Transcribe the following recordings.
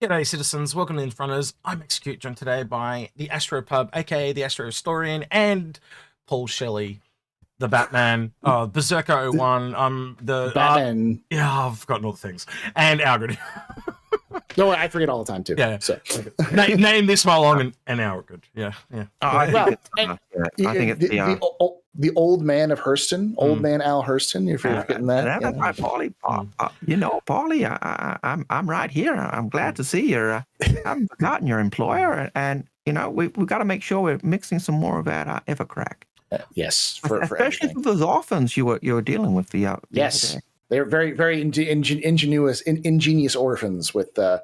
G'day citizens, welcome to Inforunners. I'm Execute, joined today by the Astropub, aka the Astro Historian, and Paul Shelley, the Batman, Berserker 01, the Batman. Yeah, I've forgotten all the things. And Algared. No, I forget all the time too. Yeah. So name this while long and Algared. Yeah. I think it's the old man of Hurston, old man Al Hurston. If you're getting that, right, Paulie. Paulie, I'm right here. I'm glad to see you. I haven't forgotten your employer, and we've got to make sure we're mixing some more of that Evercrack. Yes, especially for those orphans you were dealing with the yes. They're very ingenious orphans with that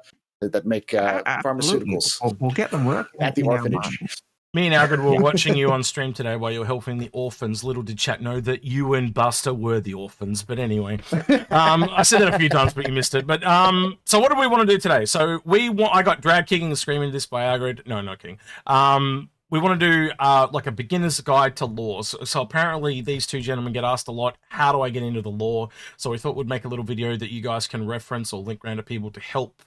make pharmaceuticals. We'll get them working at the orphanage. Me and Algared were watching you on stream today while you were helping the orphans. Little did chat know that you and Buster were the orphans. But anyway, I said that a few times, but you missed it. But so what do we want to do today? So I got drag kicking and screaming this by Algared. No, not kidding. We want to do like a beginner's guide to laws. So apparently these two gentlemen get asked a lot, how do I get into the law? So we thought we'd make a little video that you guys can reference or link around to people to help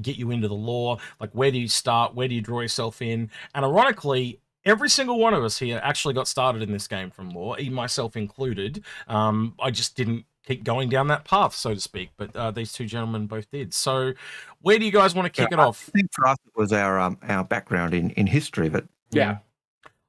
get you into the law. Like, where do you start? Where do you draw yourself in? And ironically, every single one of us here actually got started in this game from law, even myself included. I just didn't keep going down that path, so to speak, but these two gentlemen both did. So where do you guys want to kick it off? I think for us it was our background in history, but yeah.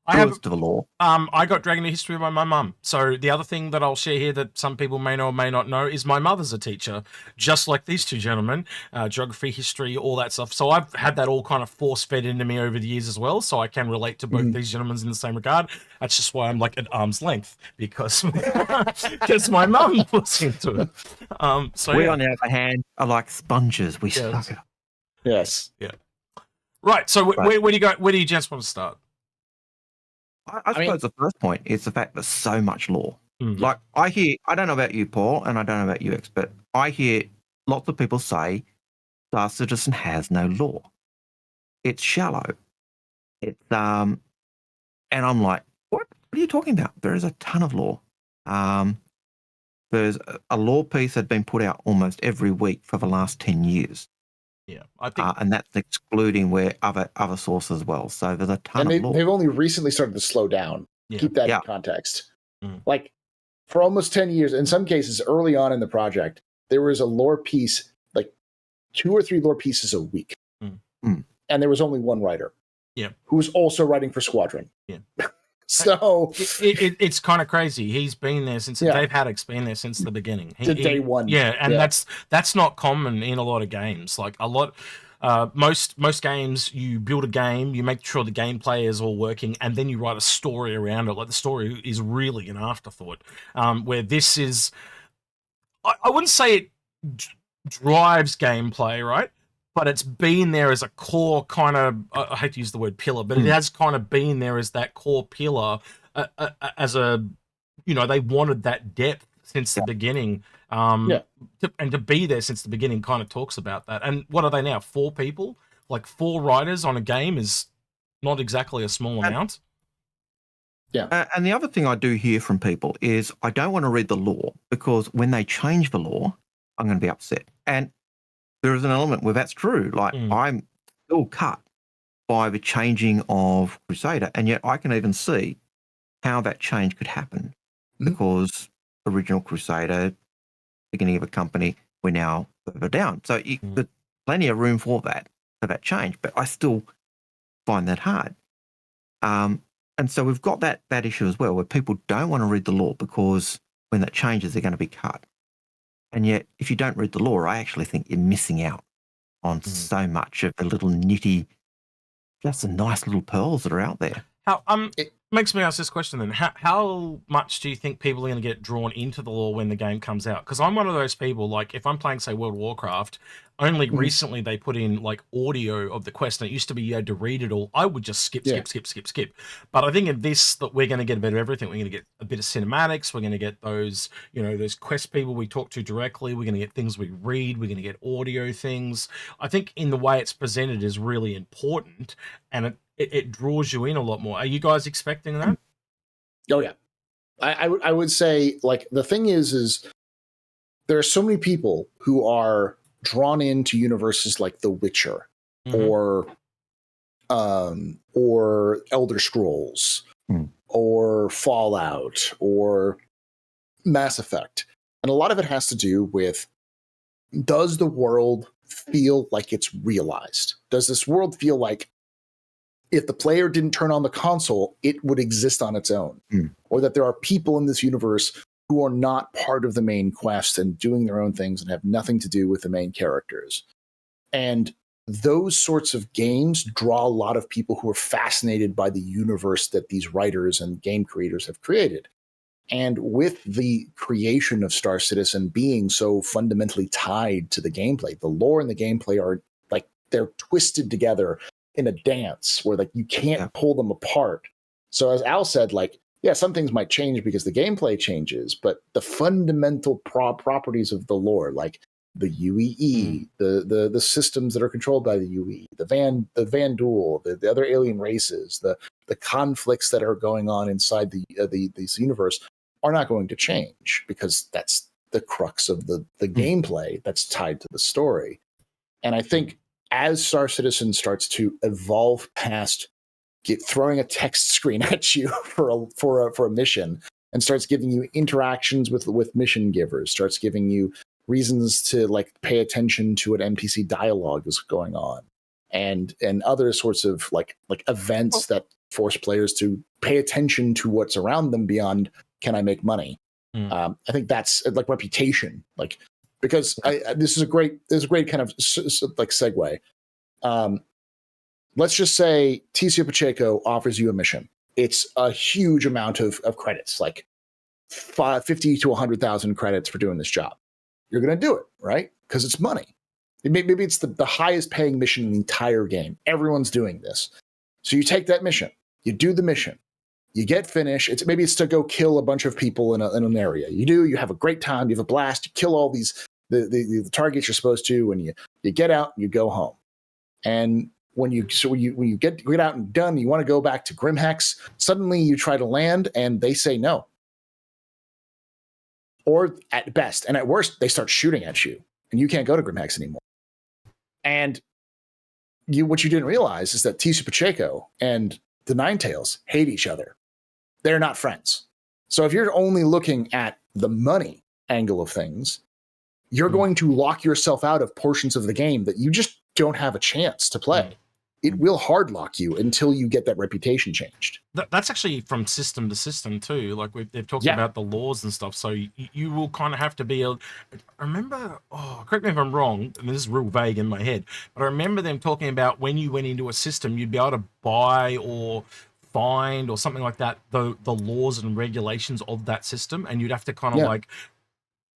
I have to the law. I got dragged into history by my mum. So the other thing that I'll share here that some people may know or may not know is my mother's a teacher, just like these two gentlemen, geography, history, all that stuff. So I've had that all kind of force-fed into me over the years as well, so I can relate to both these gentlemen in the same regard. That's just why I'm like at arm's length, because my mum was into it. So we, on the other hand, are like sponges. We suck it up. Yes. Yeah. Right. So where do you go? Where do you gents want to start? I suppose the first point is the fact there's so much law. Like, I don't know about you, Paul, and I don't know about you, X, but I hear lots of people say Star Citizen has no law. It's shallow. It's and I'm like, what are you talking about? There is a ton of law. There's a law piece that's been put out almost every week for the last 10 years. Yeah, I think, and that's excluding where other sources as well. So there's a ton of law. They've only recently started to slow down. Yeah. Keep that in context. Like, for almost 10 years, in some cases early on in the project, there was a lore piece, like 2 or 3 lore pieces a week. And there was only one writer. Yeah. Who was also writing for Squadron. Yeah. So it's kind of crazy. He's been there since Dave Haddock's been there since the beginning. Day one. Yeah, and that's not common in a lot of games. Like most games, you build a game, you make sure the gameplay is all working, and then you write a story around it. Like, the story is really an afterthought. Where this is, I wouldn't say it drives gameplay, right? But it's been there as a core kind of, I hate to use the word pillar, but it has kind of been there as that core pillar, as a, they wanted that depth since the beginning. And to be there since the beginning kind of talks about that. And what are they now? 4 people? Like 4 writers on a game is not exactly a small amount. Yeah. And the other thing I do hear from people is I don't want to read the law, because when they change the law, I'm going to be upset. And there is an element where that's true. Like, I'm still cut by the changing of Crusader, and yet I can even see how that change could happen, because original Crusader, beginning of a company, we're now further down. So there's plenty of room for that change, but I still find that hard. And so we've got that issue as well, where people don't want to read the law because when that changes, they're going to be cut. And yet, if you don't read the law, I actually think you're missing out on so much of the little nitty, just the nice little pearls that are out there. It makes me ask this question then. How much do you think people are going to get drawn into the law when the game comes out? Because I'm one of those people, like, if I'm playing, say, World of Warcraft, only recently they put in, like, audio of the quest, and it used to be you had to read it all. I would just skip. But I think in this, that we're going to get a bit of everything. We're going to get a bit of cinematics. We're going to get those, those quest people we talk to directly. We're going to get things we read. We're going to get audio things. I think in the way it's presented is really important, and it draws you in a lot more. Are you guys expecting that? Oh, yeah. I would say, like, the thing is there are so many people who are drawn into universes like The Witcher or Elder Scrolls or Fallout or Mass Effect. And a lot of it has to do with, does the world feel like it's realized? Does this world feel like if the player didn't turn on the console, it would exist on its own? Or that there are people in this universe who are not part of the main quest and doing their own things and have nothing to do with the main characters. And those sorts of games draw a lot of people who are fascinated by the universe that these writers and game creators have created. And with the creation of Star Citizen being so fundamentally tied to the gameplay, the lore and the gameplay are like, they're twisted together in a dance where like you can't pull them apart. So as Al said, like, yeah, some things might change because the gameplay changes, but the fundamental properties of the lore, like the UEE, the systems that are controlled by the UE, the Vanduul, the other alien races, the conflicts that are going on inside this universe are not going to change, because that's the crux of the gameplay that's tied to the story. And I think as Star Citizen starts to evolve past throwing a text screen at you for a mission, and starts giving you interactions with mission givers, starts giving you reasons to like pay attention to what NPC dialogue is going on, and other sorts of like events that force players to pay attention to what's around them beyond, can I make money? I think that's like reputation, like, because this is a great kind of like segue. Let's just say TCO Pacheco offers you a mission. It's a huge amount of credits, like 50 to 100,000 credits for doing this job. You're going to do it, right? Because it's money. Maybe it's the highest paying mission in the entire game. Everyone's doing this. So you take that mission. You do the mission. You get finished. Maybe it's to go kill a bunch of people in an area. You have a great time. You have a blast. You kill all these the targets you're supposed to, and you get out and you go home. And when you get out and done, you want to go back to Grimhex. Suddenly you try to land and they say no. Or at best, and at worst, they start shooting at you and you can't go to Grimhex anymore. And what you didn't realize is that TC Pacheco and the Ninetales hate each other. They're not friends. So if you're only looking at the money angle of things, you're going to lock yourself out of portions of the game that you just don't have a chance to play. It will hard lock you until you get that reputation changed. That's actually from system to system too. Like they've talked about the laws and stuff. So you will kind of have to be I remember, correct me if I'm wrong, and this is real vague in my head, but I remember them talking about when you went into a system, you'd be able to buy or find or something like that, the laws and regulations of that system. And you'd have to kind of like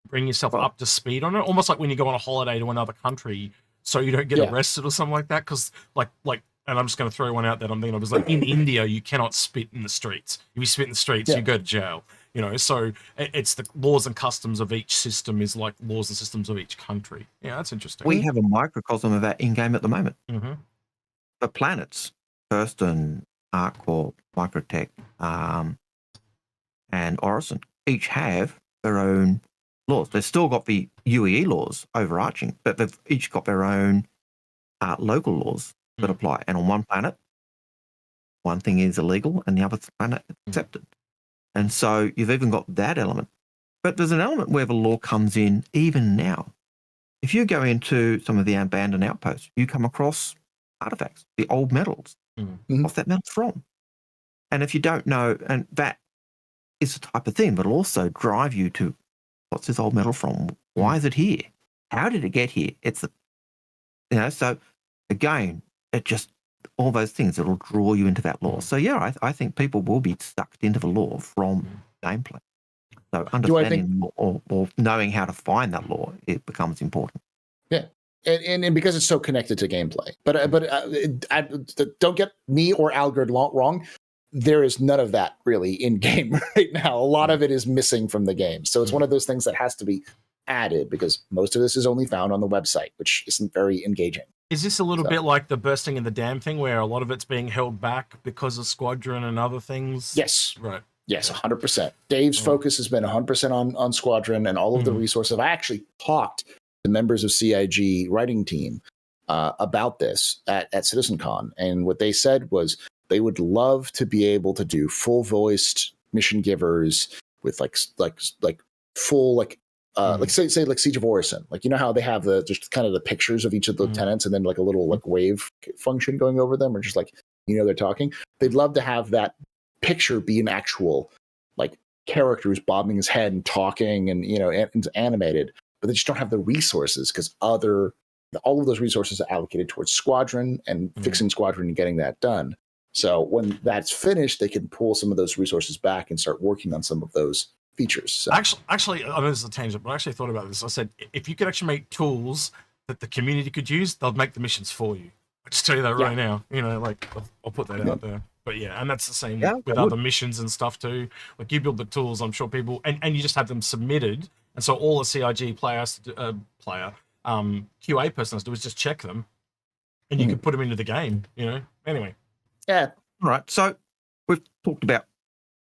bring yourself up to speed on it. Almost like when you go on a holiday to another country, so you don't get arrested or something like that. Because like, and I'm just going to throw one out that I'm thinking of, is like in India, you cannot spit in the streets. If you spit in the streets, you go to jail. You know, so it's the laws and customs of each system is like laws and systems of each country. Yeah, that's interesting. We have a microcosm of that in game at the moment. The planets, Thurston, Arcor, Microtech, and Orison, each have their own laws. They've still got the UEE laws overarching, but they've each got their own local laws that apply. And on one planet, one thing is illegal and the other planet is accepted. And so you've even got that element. But there's an element where the law comes in even now. If you go into some of the abandoned outposts, you come across artifacts, the old metals. What's that metal from? And if you don't know, and that is the type of thing that'll also drive you to, what's this old metal from? Why is it here? How did it get here? So again, it just, all those things that'll draw you into that lore. So yeah, I think people will be sucked into the lore from gameplay. So understanding or knowing how to find that lore, it becomes important. Yeah. And because it's so connected to gameplay. But don't get me or Algared wrong. There is none of that really in game right now. A lot of it is missing from the game. So it's one of those things that has to be added, because most of this is only found on the website, which isn't very engaging. Is this a little bit like the bursting of the dam thing, where a lot of it's being held back because of Squadron and other things? Yes. Right. Yes, 100%. Dave's focus has been 100% on Squadron and all of the resources. I actually talked the members of CIG writing team about this at CitizenCon, and what they said was they would love to be able to do full voiced mission givers with like full like say like Siege of Orison, like, you know how they have the just kind of the pictures of each of the lieutenants and then like a little like wave function going over them, or just like, you know, they're talking. They'd love to have that picture be an actual like character who's bobbing his head and talking, and, you know, and animated, but they just don't have the resources because all of those resources are allocated towards Squadron and fixing Squadron and getting that done. So when that's finished, they can pull some of those resources back and start working on some of those features. So. Actually, I know this is a tangent, but I actually thought about this. I said, if you could actually make tools that the community could use, they'll make the missions for you. I'll just tell you that right now. You know, like, I'll put that out there. But yeah, and that's the same with other missions and stuff too. Like, you build the tools, I'm sure people, and you just have them submitted, and so all a CIG QA person has to do is just check them, and you can put them into the game, you know? Anyway. Yeah. All right. So we've talked about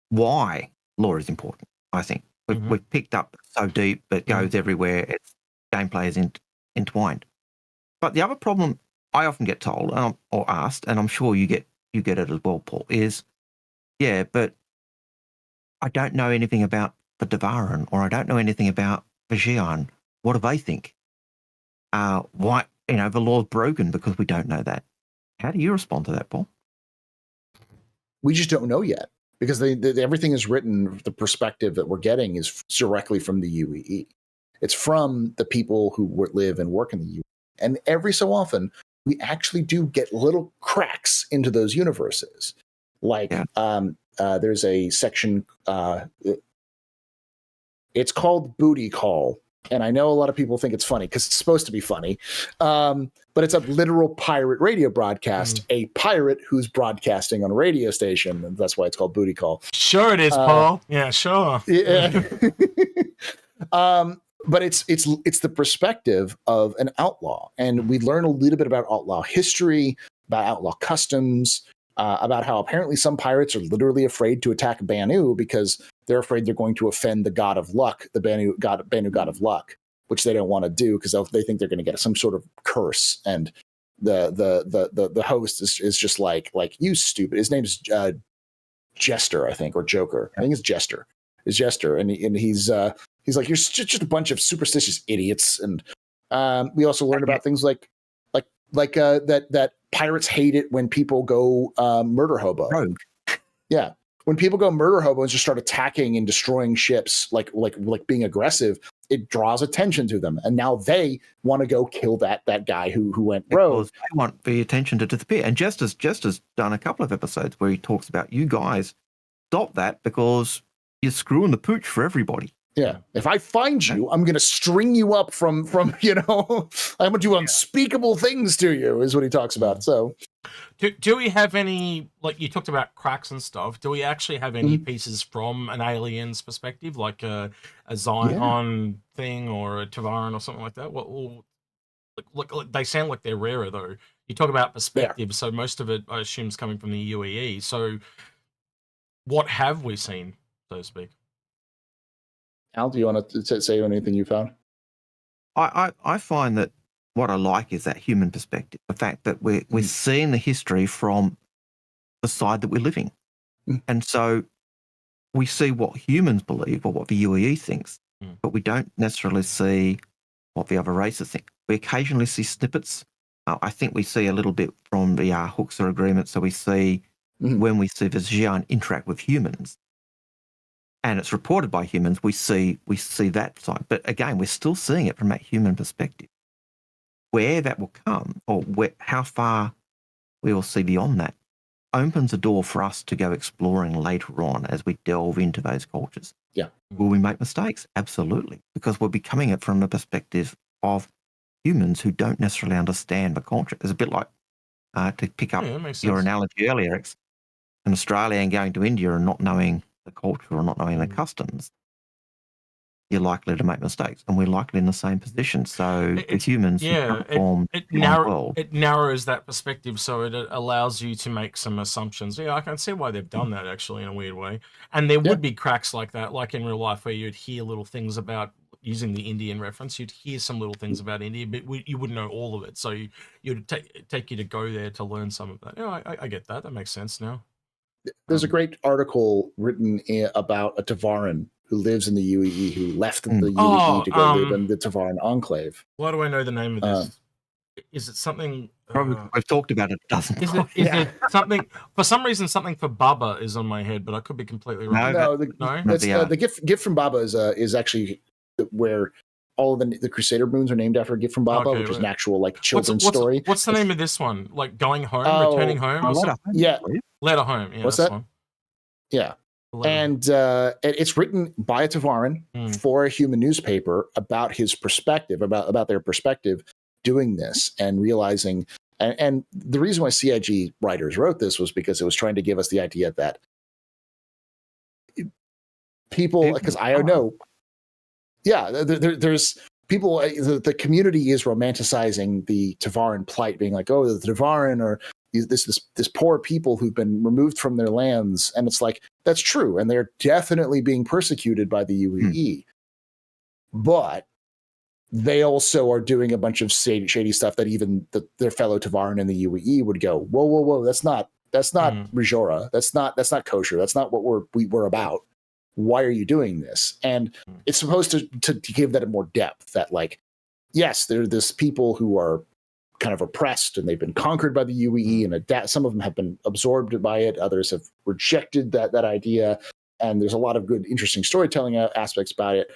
why lore is important, I think. We've picked up so deep, it goes everywhere. Its gameplay is entwined. But the other problem I often get told or asked, and I'm sure you get it as well, Paul, is, but I don't know anything about the Devaran, or I don't know anything about Vigian. What do they think? Why, you know, the lore's broken because we don't know that. How do you respond to that, Paul? We just don't know yet, because everything is written. The perspective that we're getting is directly from the UEE. It's from the people who live and work in the UEE. And every so often, we actually do get little cracks into those universes. Like, there's a section, it's called Booty Call. And I know a lot of people think it's funny because it's supposed to be funny. But it's a literal pirate radio broadcast, a pirate who's broadcasting on a radio station. And that's why it's called Booty Call. Sure it is, Paul. Yeah, sure. Yeah. But it's the perspective of an outlaw. And we learn a little bit about outlaw history, about outlaw customs, about how apparently some pirates are literally afraid to attack Banu because they're afraid they're going to offend the god of luck, the Banu god of luck, which they don't want to do because they think they're going to get some sort of curse. And the host is just like, you stupid. His name's Jester, I think, or Joker. I think it's Jester. It's Jester, and he's like, you're just a bunch of superstitious idiots. And we also learn about things like that pirates hate it when people go murder hobo. Rogue. Yeah. When people go murder hobo and just start attacking and destroying ships, like being aggressive, it draws attention to them. And now they want to go kill that guy who went rogue. They want the attention to disappear. And Jester's done a couple of episodes where he talks about, you guys stop that because you're screwing the pooch for everybody. Yeah. If I find you, I'm going to string you up from, you know, I'm going to do unspeakable things to you, is what he talks about. So do we have any, like you talked about cracks and stuff, do we actually have any pieces from an alien's perspective, like a Zion thing or a Tavaran or something like that? Look, they sound like they're rarer, though. You talk about perspective, so most of it, I assume, is coming from the UEE. So what have we seen, so to speak? Al, do you want to say anything you found? I find that what I like is that human perspective, the fact that we're seeing the history from the side that we're living. And so we see what humans believe or what the UEE thinks, but we don't necessarily see what the other races think. We occasionally see snippets. I think we see a little bit from the Huxer agreement. So we see when we see the Xi'an interact with humans, and it's reported by humans, we see that side. But again, we're still seeing it from that human perspective. Where that will come, or how far we will see beyond that, opens a door for us to go exploring later on as we delve into those cultures. Yeah. Will we make mistakes? Absolutely. Because we'll be coming at it from the perspective of humans who don't necessarily understand the culture. It's a bit like, to pick up your analogy earlier, an Australian going to India and not knowing the culture or not knowing the customs, you're likely to make mistakes, and we're likely in the same position. So with humans, it narrows that perspective, so it allows you to make some assumptions. Yeah, I can see why they've done that, actually, in a weird way. And there would be cracks like that, like in real life, where you'd hear little things about using the Indian reference, you'd hear some little things about India, but you wouldn't know all of it. So you'd take you to go there to learn some of that. Yeah, I get that. That makes sense now. There's a great article written about a Tavaran who lives in the UEE, who left the UEE to go live in the Tavaran enclave. Why do I know the name of this? Is it something? Probably we've talked about it a dozen times. Is it something? For some reason, something for Baba is on my head, but I could be completely wrong. No, the gift from Baba is actually where all of the Crusader moons are named after a gift from Baba, which is an actual like children's story. What's the name of this one? Like going home, returning home, or something? Yeah, Letter Home. Yeah, what's that? One. Yeah. And it's written by a Tavaran for a human newspaper about his perspective, about their perspective doing this and realizing. And the reason why CIG writers wrote this was because it was trying to give us the idea that people, because I don't know, there's people, the community is romanticizing the Tavaran plight, being like, oh, the Tavaran are this poor people who've been removed from their lands, and it's like that's true, and they're definitely being persecuted by the UEE, but they also are doing a bunch of shady stuff that even their fellow Tavaran in the UEE would go, whoa, that's not Rajora, that's not kosher, that's not what we're about. Why are you doing this? And it's supposed to give that more depth. That like, yes, there are this people who are kind of oppressed and they've been conquered by the UEE, and some of them have been absorbed by it. Others have rejected that idea. And there's a lot of good, interesting storytelling aspects about it.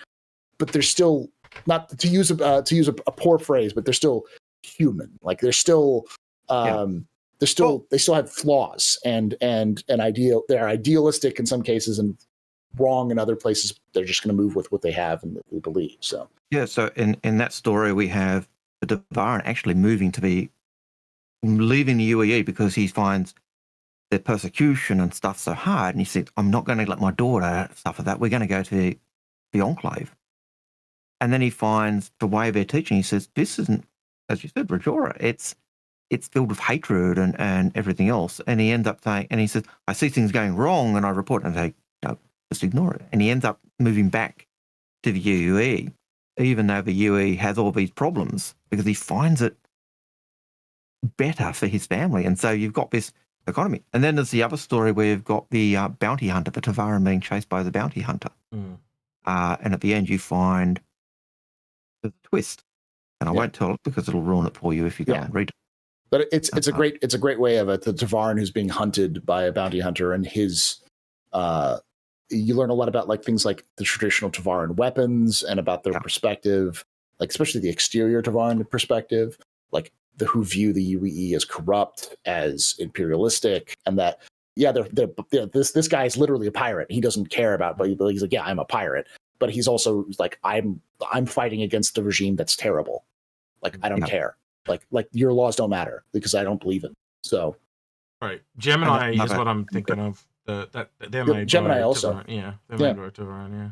But they're still, not to use a poor phrase, but they're still human. Like they're still, they still have flaws and they're idealistic in some cases and wrong in other places. They're just going to move with what they have and what they believe. So yeah. So in that story, we have the Tavaran actually leaving the UEE because he finds their persecution and stuff so hard, and he said, "I'm not going to let my daughter suffer that. We're going to go to the enclave." And then he finds the way they're teaching. He says, "This isn't, as you said, Rajora. It's filled with hatred and everything else." And he ends up saying, and he says, "I see things going wrong, and I report." And they no, just ignore it. And he ends up moving back to the UEE, even though the UEE has all these problems, because he finds it better for his family. And so you've got this economy. And then there's the other story where you've got the bounty hunter, the Tavaran being chased by the bounty hunter. And at the end you find the twist. And I won't tell it because it'll ruin it for you if you go and read it. But it's a great way of it. The Tavaran who's being hunted by a bounty hunter, and his you learn a lot about like things like the traditional Tavaran weapons and about their perspective, like especially the exterior Tavaran perspective, like who view the UEE as corrupt, as imperialistic, and that this guy is literally a pirate. He doesn't care about, but he's like, yeah, I'm a pirate, but he's also like, I'm fighting against the regime that's terrible. Like I don't care. Like your laws don't matter because I don't believe in. So, right, Gemini is what I'm thinking of. They're made Gemini also. Tavaran. They're made by Tavaran. Yeah.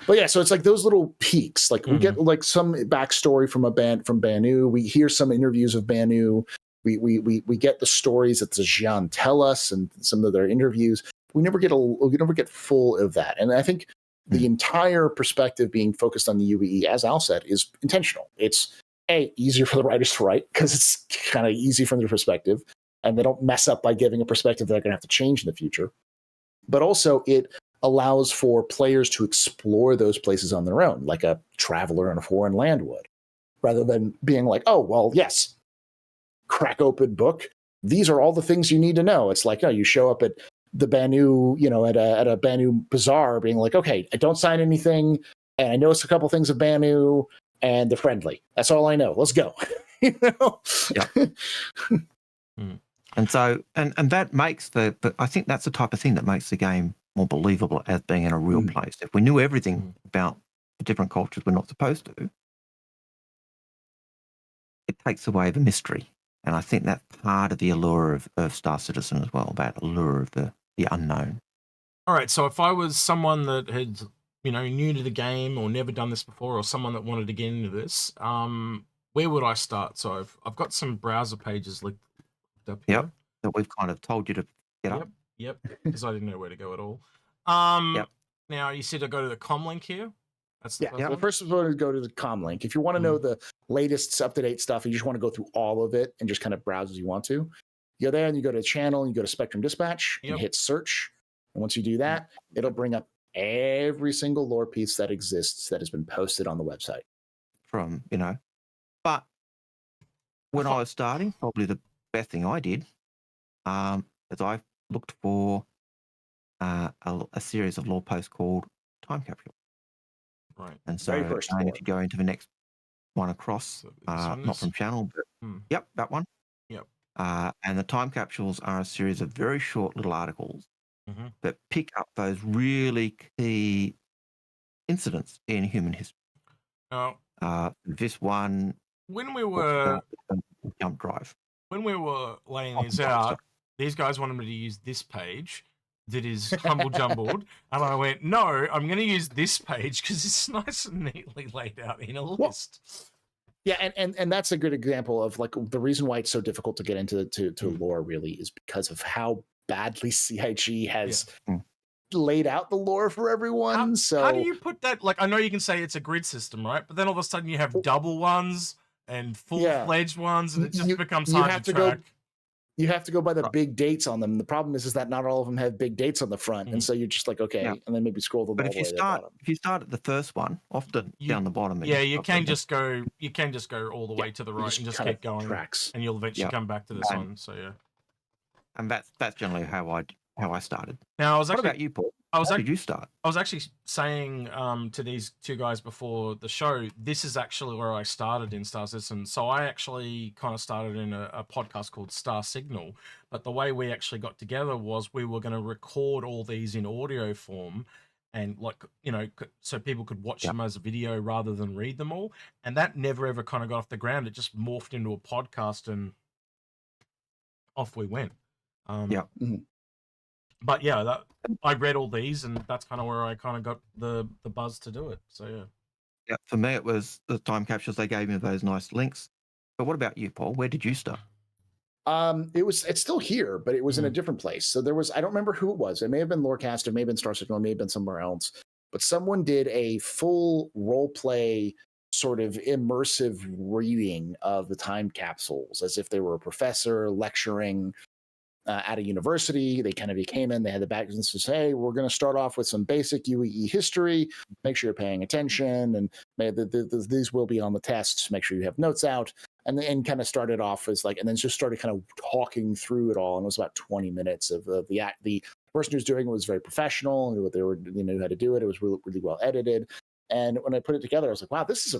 But yeah, so it's like those little peaks. Like we get like some backstory from Banu. We hear some interviews of Banu. We get the stories that the Xian tell us and some of their interviews. We never get full of that. And I think the entire perspective being focused on the UEE, as Al said, is intentional. It's easier for the writers to write because it's kind of easy from their perspective, and they don't mess up by giving a perspective they're going to have to change in the future. But also it allows for players to explore those places on their own, like a traveler in a foreign land would, rather than being like, oh, well, yes, crack open book. These are all the things you need to know. It's like, no, you show up at the Banu, at a Banu bazaar being like, okay, I don't sign anything. And I know it's a couple things of Banu and they're friendly. That's all I know. Let's go. Yeah. And so, and that makes I think that's the type of thing that makes the game more believable as being in a real place. If we knew everything about the different cultures we're not supposed to, it takes away the mystery. And I think that's part of the allure of Star Citizen as well, that allure of the unknown. All right, so if I was someone that had, new to the game or never done this before, or someone that wanted to get into this, where would I start? So I've got some browser pages linked up here. Yep, that we've kind of told you to get up. Yep, because I didn't know where to go at all. Now, you said I go to the com link here? That's the first The one? first one is go to the com link. If you want to know the latest up-to-date stuff, and you just want to go through all of it and just kind of browse as you want to, you go there and you go to channel and you go to Spectrum Dispatch and hit search. And once you do that, it'll bring up every single lore piece that exists that has been posted on the website. But when I was starting, probably the best thing I did is I looked for a series of lore posts called Time Capsule. Right. And so Very first if you go into the next one across, not from channel, but that one. Yep. And the time capsules are a series of very short little articles that pick up those really key incidents in human history. Now, this one, when we were jump drive. When we were laying these out, these guys wanted me to use this page that is humble jumbled, and I went, no, I'm going to use this page because it's nice and neatly laid out in a list. Yeah, and that's a good example of like the reason why it's so difficult to get into to lore really is because of how badly CIG has laid out the lore for everyone. How do you put that? Like, I know you can say it's a grid system, right? But then all of a sudden you have double ones and full-fledged ones, and it just becomes hard to track. You have to go by the big dates on them. The problem is that not all of them have big dates on the front, and so you're just like, okay, and then maybe scroll them all the way to the bottom. If you start at the first one, often down the bottom. You can just go all the way to the right and just keep going, and you'll eventually come back to this one. So and that's generally how I started. Now, what about you, Paul? How did you start? I was actually saying to these two guys before the show, this is actually where I started in Star Citizen. So I actually kind of started in a podcast called Star Signal. But the way we actually got together was we were going to record all these in audio form and so people could watch them as a video rather than read them all. And that never ever kind of got off the ground. It just morphed into a podcast and off we went. But I read all these, and that's kind of where I kind of got the buzz to do it. So for me, it was the time capsules. They gave me those nice links. But what about you, Paul? Where did you start? It's still here, but it was in a different place. So there was, I don't remember who it was. It may have been Lorecast, it may have been Star Signal, it may have been somewhere else. But someone did a full role play sort of immersive reading of the time capsules as if they were a professor lecturing at a university. They kind of came in, they had the back and says, hey, we're going to start off with some basic UEE history. Make sure you're paying attention, and these will be on the tests. Make sure you have notes out. And then kind of started off as like, and then just started kind of talking through it all. And it was about 20 minutes of the person who was doing it was very professional, knew what they were, knew how to do it. It was really, really well edited. And when I put it together, I was like, wow, this is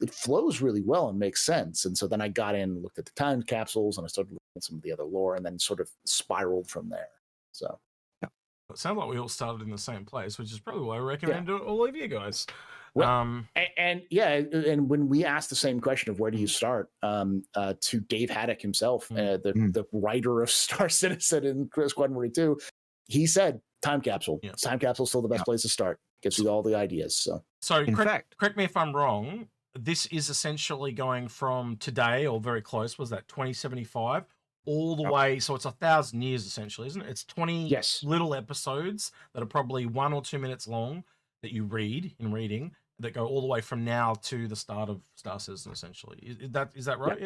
it flows really well and makes sense. And so then I got in, looked at the time capsules, and I started looking at some of the other lore, and then sort of spiraled from there. So it sounds like we all started in the same place, which is probably why I recommend it to all of you guys. Well, and when we asked the same question of where do you start, to Dave Haddock himself, the writer of Star Citizen and Squadron 42, he said time capsule. Yeah. Time capsule is still the best place to start. Gets you all the ideas. So correct me if I'm wrong. This is essentially going from today, or very close, was that 2075, all the way. So it's 1,000 years essentially, isn't it? It's 20 little episodes that are probably 1 or 2 minutes long that you read in reading that go all the way from now to the start of Star Citizen. Essentially, is that right?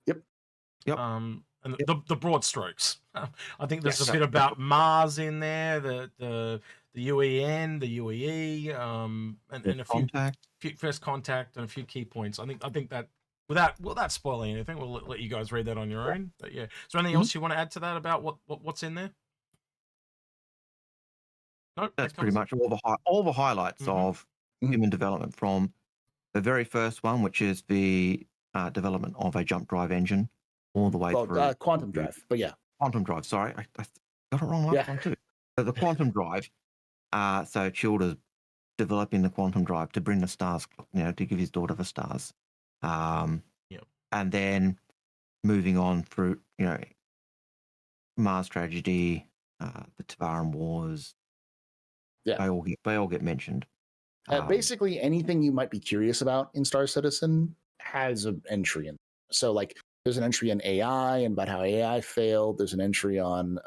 Yep. And the broad strokes. I think there's a bit about Mars in there, the UEN, the UEE, and a few first contact and a few key points. I think that without spoiling anything, we'll let you guys read that on your own. But yeah, is there anything else you want to add to that about what's in there? No, that's pretty much all the highlights of human development, from the very first one, which is the development of a jump drive engine, all the way through quantum drive. But quantum drive. Sorry, I got it wrong last time too. So the quantum drive. So Childer's developing the quantum drive to bring the stars, to give his daughter the stars. And then moving on through, Mars tragedy, the Tavaran Wars. They all get mentioned. Basically, anything you might be curious about in Star Citizen has an entry in. So, like, there's an entry in AI and about how AI failed. There's an entry on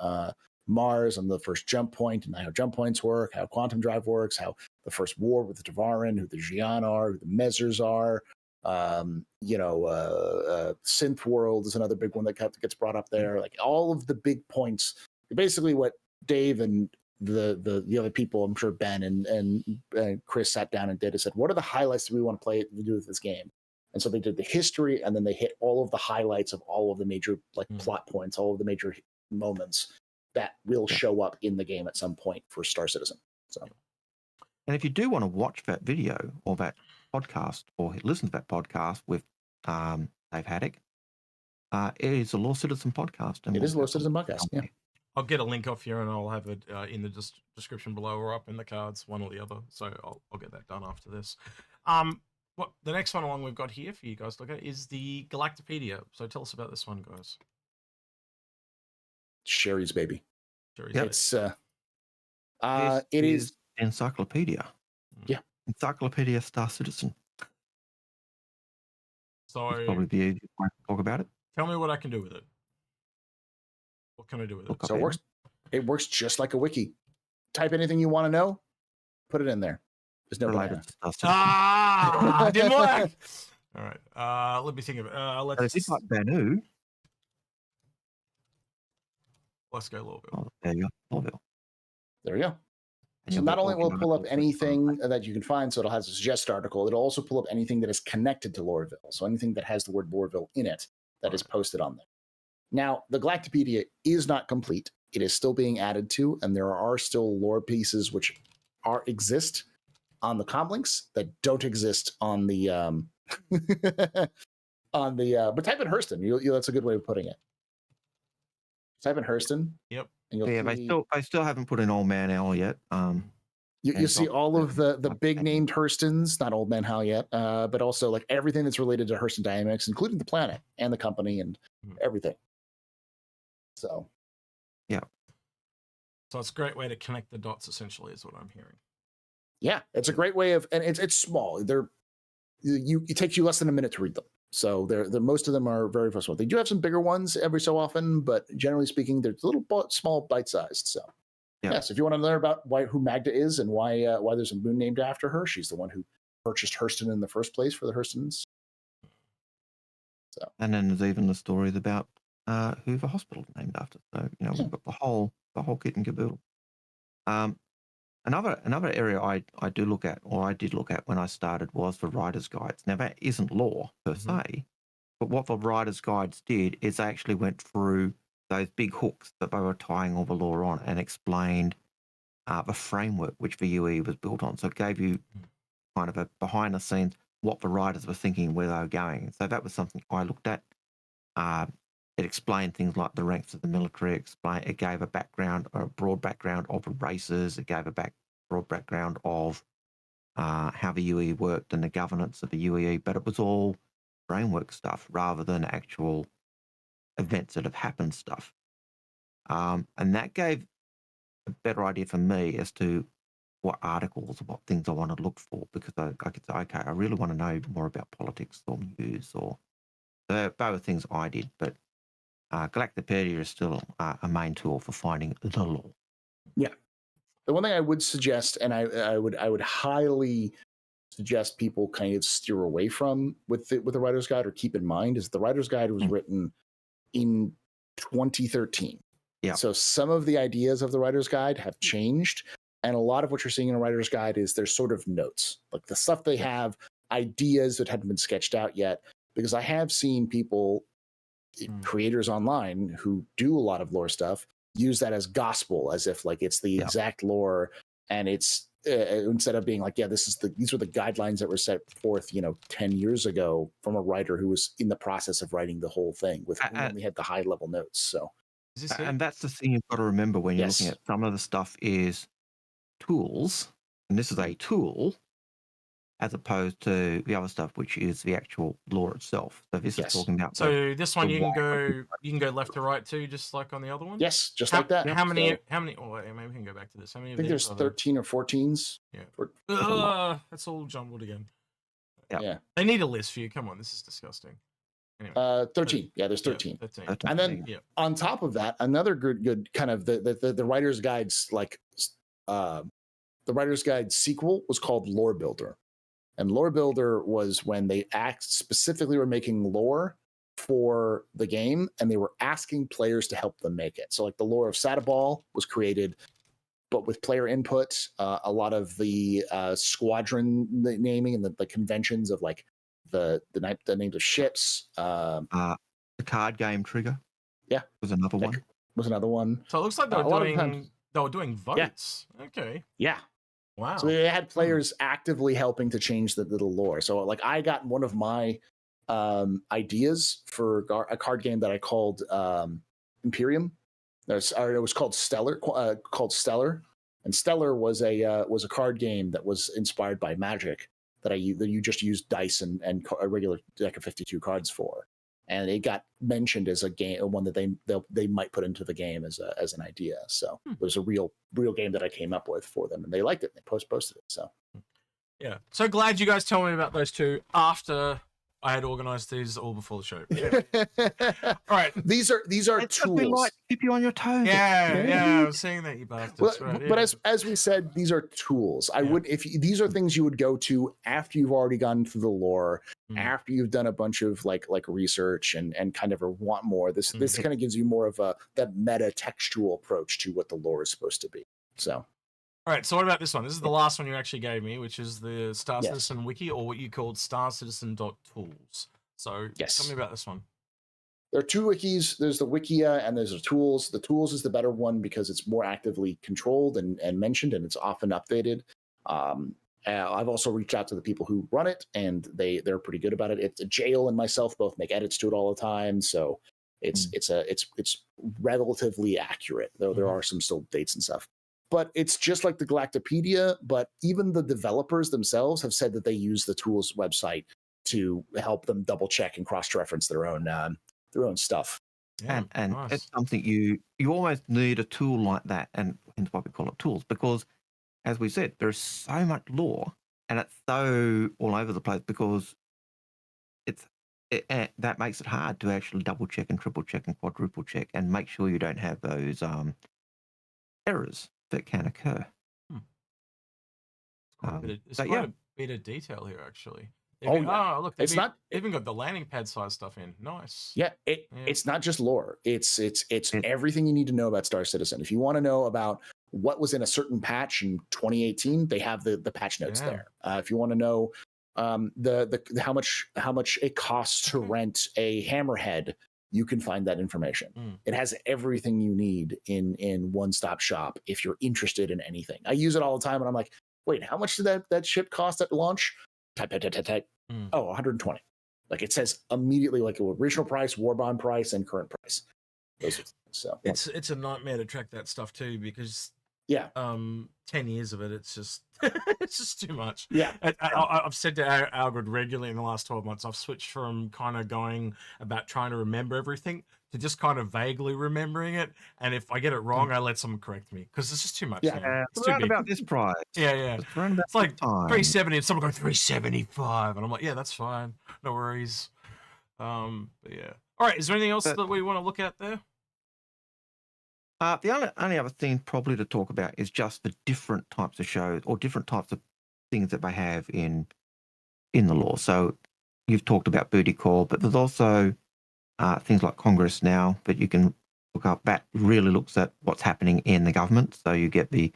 Mars on the first jump point and how jump points work, how quantum drive works, how the first war with the Tavaran, who the Xi'an are, who the Mezzers are. Synth World is another big one that gets brought up there. Like all of the big points, basically what Dave and the other people, I'm sure Ben and Chris sat down and did is said, what are the highlights that we want to do with this game? And so they did the history, and then they hit all of the highlights of all of the major plot points, all of the major moments that will show up in the game at some point for Star Citizen. So, and if you do want to watch that video or that podcast or listen to that podcast with Dave Haddock, it is a Law Citizen podcast. And it is a Law Citizen podcast. Yeah. I'll get a link off here and I'll have it in the description below or up in the cards, one or the other. So I'll get that done after this. What the next one along we've got here for you guys to look at is the Galactopedia. So tell us about this one, guys. Sherry's baby. Sherry's baby. It is encyclopedia. Yeah. Encyclopedia Star Citizen. So that's probably the easiest way to talk about it. Tell me what I can do with it. What can I do with it? So it works just like a wiki. Type anything you want to know, put it in there. There's no related to Star Citizen. Didn't work. All right. Let me think of it. Let's like Banu. Let's go Lorville. Oh, there you go. Lorville. There we go. So not only will it pull up anything that you can find, so it'll have a suggest article, it'll also pull up anything that is connected to Lorville. So anything that has the word Lorville in it that is posted on there. Now, the Galactopedia is not complete. It is still being added to, and there are still lore pieces which exist on the comlinks that don't exist on the but type in Hurston. That's a good way of putting it. Type in Hurston. Yep. And they still haven't put in Old Man Owl yet. You see all of the big named Hurstons, not Old Man Hal yet, but also like everything that's related to Hurston Dynamics, including the planet and the company and everything. So, yeah. So it's a great way to connect the dots, essentially, is what I'm hearing. Yeah, it's a great way of, and it's small. It takes you less than a minute to read them. So most of them are very small. They do have some bigger ones every so often, but generally speaking, they're little small, bite-sized. So, yes, if you want to learn about who Magda is and why there's a moon named after her, she's the one who purchased Hurston in the first place for the Hurstons. So, and then there's even the stories about who the hospital named after. So we've got the whole kit and caboodle. Another area I do look at, or I did look at when I started, was the writer's guides. Now that isn't law per se, but what the writer's guides did is they actually went through those big hooks that they were tying all the law on and explained the framework which the UE was built on. So it gave you kind of a behind the scenes what the writers were thinking, where they were going. So that was something I looked at. It explained things like the ranks of the military. It gave a broad background of the races. It gave a broad background of how the UE worked and the governance of the UE. But it was all framework stuff rather than actual events that have happened stuff. And that gave a better idea for me as to what articles, what things I want to look for, because I could say, okay, I really want to know more about politics or news, or both things I did, but Galactopedia is still a main tool for finding the law. Yeah. The one thing I would suggest, and I would highly suggest people kind of steer away from with the writer's guide, or keep in mind, is the writer's guide was written in 2013. Yeah. So some of the ideas of the writer's guide have changed, and a lot of what you're seeing in a writer's guide is there's sort of notes, like the stuff they have, ideas that haven't been sketched out yet. Because I have seen people, creators online, who do a lot of lore stuff, use that as gospel, as if like it's the exact lore, and it's instead of being like, these are the guidelines that were set forth 10 years ago from a writer who was in the process of writing the whole thing with only had the high level notes. So, and that's the thing you've got to remember when you're looking at some of the stuff is tools, and this is a tool, as opposed to the other stuff, which is the actual lore itself. So this is talking about. So this one you can go left to right too, just like on the other one. Yes, just like that. How many? Oh, wait, maybe we can go back to this. How many? I think there's 13 or 14s. Yeah. That's all jumbled again. Yeah. They need a list for you. Come on, this is disgusting. Anyway, 13. Yeah, there's 13. 13. And then on top of that, another good kind of the writer's guides, like the Writer's Guide sequel was called Lore Builder. And Lore Builder was when they specifically were making lore for the game, and they were asking players to help them make it. So like the lore of Sadabal was created, but with player input. A lot of the squadron naming and the conventions of like the names of ships. The card game Trigger. Yeah, was another one. Was another one. So it looks like they were doing votes. Yeah. Okay. Yeah. Wow. So they had players actively helping to change the lore. So like I got one of my ideas for a card game that I called Imperium. It was called Stellar. And Stellar was a card game that was inspired by Magic that you just used dice and a regular deck of 52 cards for. And it got mentioned as a game, one that they might put into the game as an idea. So it was a real game that I came up with for them, and they liked it. And they posted it. So yeah, so glad you guys told me about those two after I had organized these all before the show. Yeah. All right, these are tools. We like keep you on your toes. Yeah, I was saying that, you bastards. But as we said, these are tools. I would these are things you would go to after you've already gone through the lore, after you've done a bunch of like research and kind of want more. This kind of gives you more of that meta textual approach to what the lore is supposed to be. So. All right, so what about this one? This is the last one you actually gave me, which is the Star Citizen Wiki, or what you called starcitizen.tools. So tell me about this one. There are two wikis. There's the Wikia and there's the tools. The tools is the better one because it's more actively controlled and mentioned, and it's often updated. I've also reached out to the people who run it, and they're pretty good about it. It's Jail and myself both make edits to it all the time, so it's relatively accurate, though there are some still dates and stuff. But it's just like the Galactopedia, but even the developers themselves have said that they use the tools website to help them double check and cross-reference their own stuff. Yeah, and nice. It's something you almost need a tool like that, and hence why we call it tools, because as we said, there's so much lore and it's so all over the place because that makes it hard to actually double check and triple check and quadruple check and make sure you don't have those errors that can occur. It's quite a bit of detail here, actually. Look, they've even got the landing pad size stuff in. Nice. Yeah, it's not just lore. It's everything you need to know about Star Citizen. If you want to know about what was in a certain patch in 2018, they have the patch notes there. If you want to know how much it costs to rent a hammerhead, you can find that information. It has everything you need in one-stop shop if you're interested in anything. I use it all the time, and I'm like, wait, how much did that ship cost at launch? Type. Oh, 120. Like it says immediately, like original price, war bond price, and current price. So it's a nightmare to track that stuff too, because 10 years of it, it's just too much. Yeah. I've said to Algared regularly in the last 12 months, I've switched from kind of going about trying to remember everything to just kind of vaguely remembering it. And if I get it wrong, I let someone correct me because it's just too much. Yeah, it's too big. About this price. Yeah. It's like 370 and someone go 375. And I'm like, yeah, that's fine. No worries. But yeah. All right. Is there anything else that we want to look at there? The only other thing probably to talk about is just the different types of shows or different types of things that they have in the lore. So you've talked about booty call, but there's also things like Congress Now that you can look up. That really looks at what's happening in the government. So you get the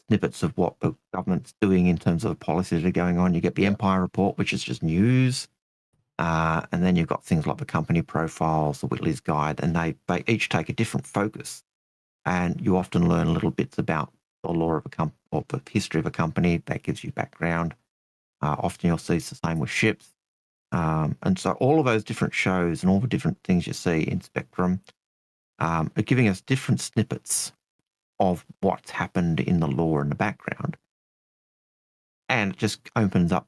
snippets of what the government's doing in terms of the policies that are going on. You get the Empire Report, which is just news. And then you've got things like the company profiles, the Whitley's Guide, and they each take a different focus. And you often learn little bits about the lore of a company or the history of a company. That gives you background. Often you'll see it's the same with ships. And so all of those different shows and all the different things you see in Spectrum are giving us different snippets of what's happened in the lore in the background. And it just opens up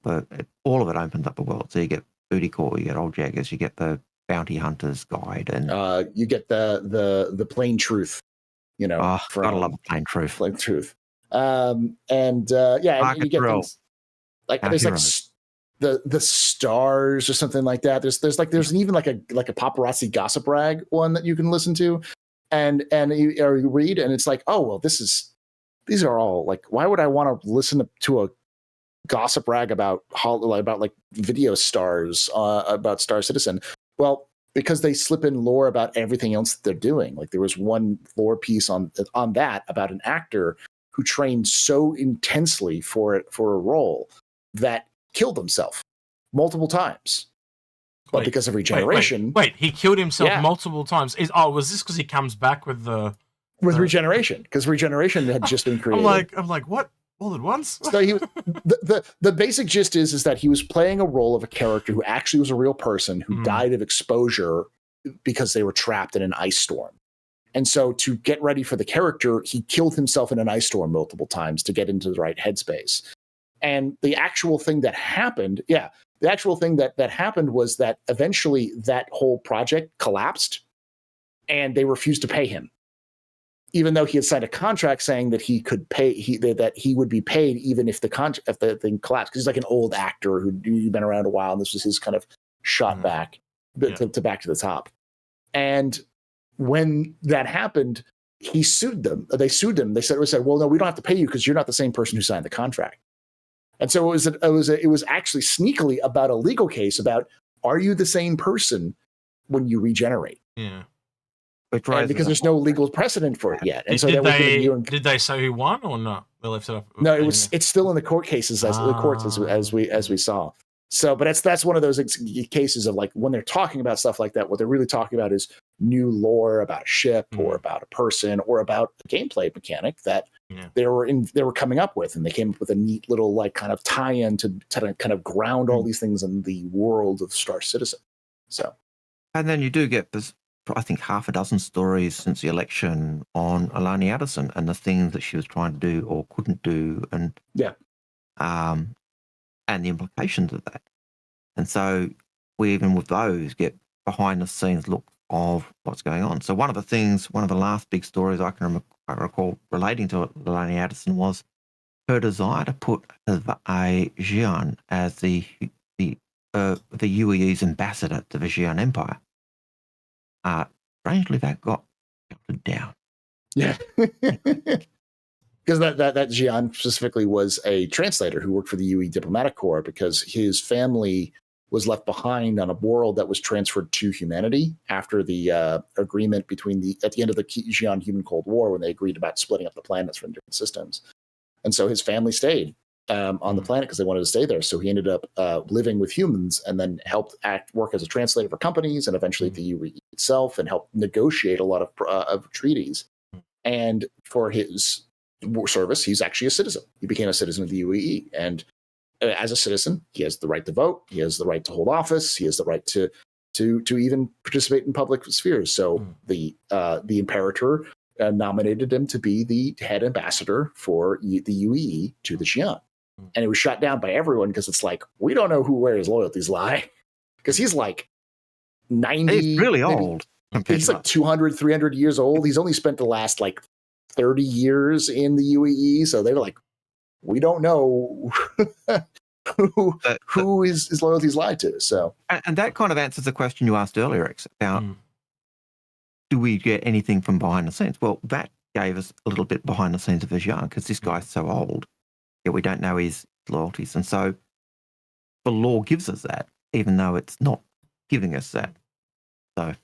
all of it opens up the world. So you get Booty Call, you get Old Jaggers, you get the Bounty Hunter's Guide, and you get the Plain Truth. You know, gotta love Plain Truth. Plain Truth. And you get things like there's like the stars or something like that. There's even like a paparazzi gossip rag one that you can listen to, and you read, and it's like, oh well, this is these are all like, why would I want to listen to a gossip rag about like video stars about Star Citizen? Well, because they slip in lore about everything else that they're doing. Like there was one lore piece on that about an actor who trained so intensely for a role that killed himself multiple times. But because of regeneration, wait, he killed himself multiple times. Was this because he comes back with regeneration? Because regeneration had just been created. I'm like, what? All at once? So he the basic gist is that he was playing a role of a character who actually was a real person who died of exposure because they were trapped in an ice storm. And so to get ready for the character, he killed himself in an ice storm multiple times to get into the right headspace. And the actual thing that happened, that happened was that eventually that whole project collapsed and they refused to pay him. Even though he had signed a contract saying that he could pay, that he would be paid even if the thing collapsed. Because he's like an old actor who'd been around a while, and this was his kind of shot back to back to the top. And when that happened, he sued them. They sued him. They said, "Well, no, we don't have to pay you because you're not the same person who signed the contract." And so it was actually sneakily about a legal case about, are you the same person when you regenerate? Yeah. And because there's no legal precedent for it yet. And so did they say who won or not? They left it up. No, it's still in the court cases the courts as we saw. So, but that's one of those cases of like when they're talking about stuff like that, what they're really talking about is new lore about a ship or about a person or about a gameplay mechanic that they were coming up with, and they came up with a neat little like kind of tie-in to kind of ground all these things in the world of Star Citizen. So, and then you do get this, I think, half a dozen stories since the election on Alani Addison and the things that she was trying to do or couldn't do, and and the implications of that. And so we, even with those, get behind the scenes look of what's going on. So one of the last big stories I can recall relating to Alani Addison was her desire to put a Xi'an as the UEE's ambassador to the Xi'an Empire. Strangely, that got shut down. Yeah. Because that Xi'an specifically was a translator who worked for the UE Diplomatic Corps, because his family was left behind on a world that was transferred to humanity after the agreement at the end of the Xi'an Human Cold War, when they agreed about splitting up the planets from different systems. And so his family stayed on the planet because they wanted to stay there. So he ended up living with humans and then helped work as a translator for companies and eventually the UE itself, and helped negotiate a lot of treaties. And for his service, he's actually a citizen. He became a citizen of the UEE, and as a citizen, he has the right to vote. He has the right to hold office. He has the right to even participate in public spheres. So the Imperator nominated him to be the head ambassador for the UEE to the Xi'an, and it was shot down by everyone because it's like, we don't know where his loyalties lie, because he's like 90. He's really old. He's like 200, 300 years old. He's only spent the last like 30 years in the UEE, so they're like, we don't know who his loyalties lie to. So, and that kind of answers the question you asked earlier, Rex, about do we get anything from behind the scenes? Well, that gave us a little bit behind the scenes of Xi'an, because this guy's so old, yet we don't know his loyalties, and so the law gives us that, even though it's not giving us that. So.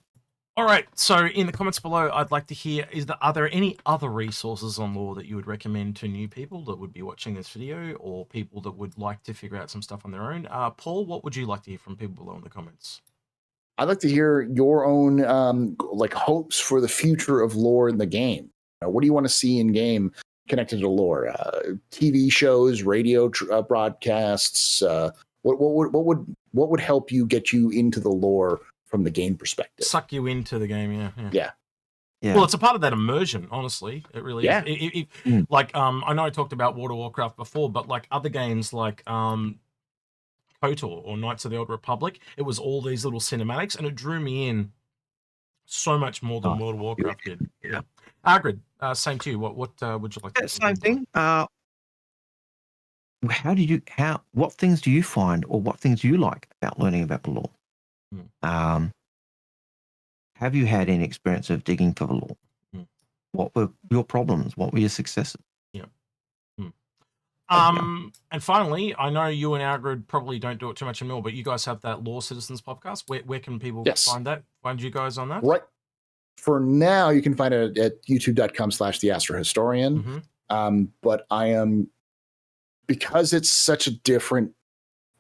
All right, so in the comments below, I'd like to hear, are there any other resources on lore that you would recommend to new people that would be watching this video, or people that would like to figure out some stuff on their own? Paul, what would you like to hear from people below in the comments? I'd like to hear your own like hopes for the future of lore in the game. What do you want to see in game connected to lore? TV shows, radio broadcasts. What would help you get you into the lore from the game perspective? Suck you into the game, yeah. Yeah. Well, it's a part of that immersion, honestly. It really is. Like, I know I talked about World of Warcraft before, but like other games like KOTOR or Knights of the Old Republic, it was all these little cinematics, and it drew me in so much more than World of Warcraft did. Yeah. Algared, same to you. What would you like to same thing. What things do you find, or what things do you like about learning about the lore? Have you had any experience of digging for the lore? What were your problems? What were your successes? Yeah. And finally, I know you and Algared probably don't do it too much anymore, but you guys have that Law Citizens podcast. Where can people find that? Find you guys on that? Right. For now, you can find it at youtube.com/theastrohistorian. But I am, because it's such a different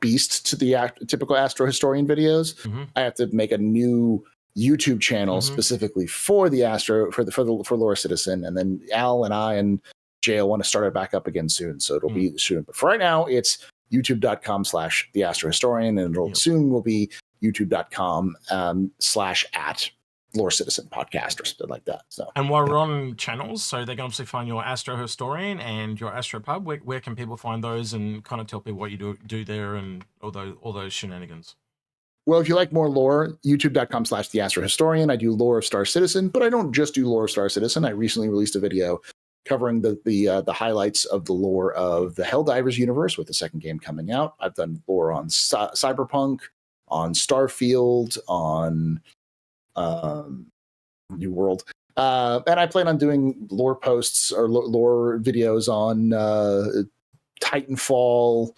beast to the typical astrohistorian videos, I have to make a new YouTube channel specifically for the for Lore Citizen, and then Al and I and Jail want to start it back up again soon, so it'll be soon. But for right now, it's youtube.com/theastrohistorian, and it'll soon will be youtube.com / Lore Citizen podcast or something like that. So, and while we're on channels, so they can obviously find your Astrohistorian and your Astropub. Where can people find those and kind of tell people what you do there and all those shenanigans? Well, if you like more lore, youtube.com/theastrohistorian. I do lore of Star Citizen, but I don't just do lore of Star Citizen. I recently released a video covering the highlights of the lore of the Helldivers universe with the second game coming out. I've done lore on Cyberpunk, on Starfield, on New World, and I plan on doing lore posts or lore videos on Titanfall,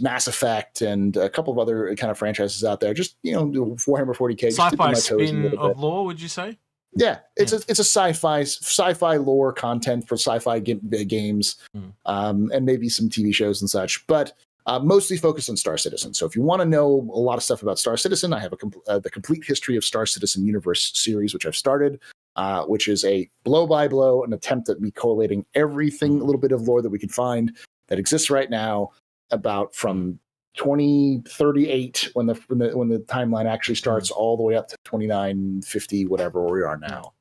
Mass Effect, and a couple of other kind of franchises out there. Just Warhammer 40K. Sci-fi spin of lore, would you say? Yeah, it's a sci-fi lore content for sci-fi games, and maybe some TV shows and such. But mostly focused on Star Citizen. So if you want to know a lot of stuff about Star Citizen, I have the Complete History of Star Citizen Universe series, which I've started, which is a blow-by-blow, an attempt at me collating everything, a little bit of lore that we can find that exists right now about from 2038 when the timeline actually starts all the way up to 2950, whatever where we are now.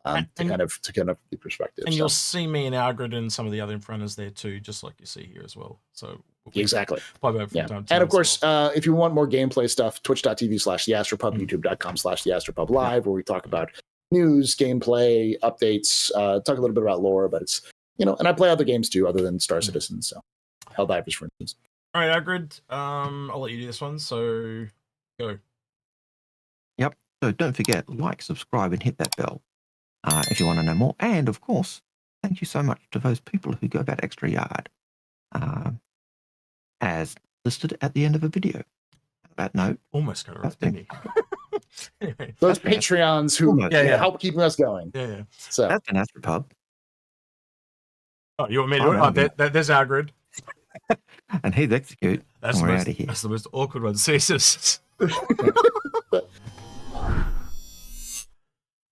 To kind of the perspective. And you'll see me and Algared and some of the other Inforunners there too, just like you see here as well. So exactly. And of course, if you want more gameplay stuff, twitch.tv/theastropub, youtube.com/theastropub live, where we talk about news, gameplay, updates, talk a little bit about lore, but it's, and I play other games too, other than Star Citizen. So Helldivers, for instance. All right, Algared, I'll let you do this one. So go. Yep. So don't forget, like, subscribe, and hit that bell. If you want to know more. And, of course, thank you so much to those people who go that extra yard, as listed at the end of a video. On that note. Almost got it right, didn't he? Anyway, those Patreons who help keeping us going. Yeah. So that's an Astropub. Oh, you want me to there's Algared. And he's Execute. That's the most awkward one. Jesus.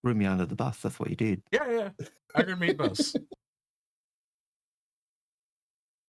Threw me under the bus. That's what you did. Yeah. Algared meet bus.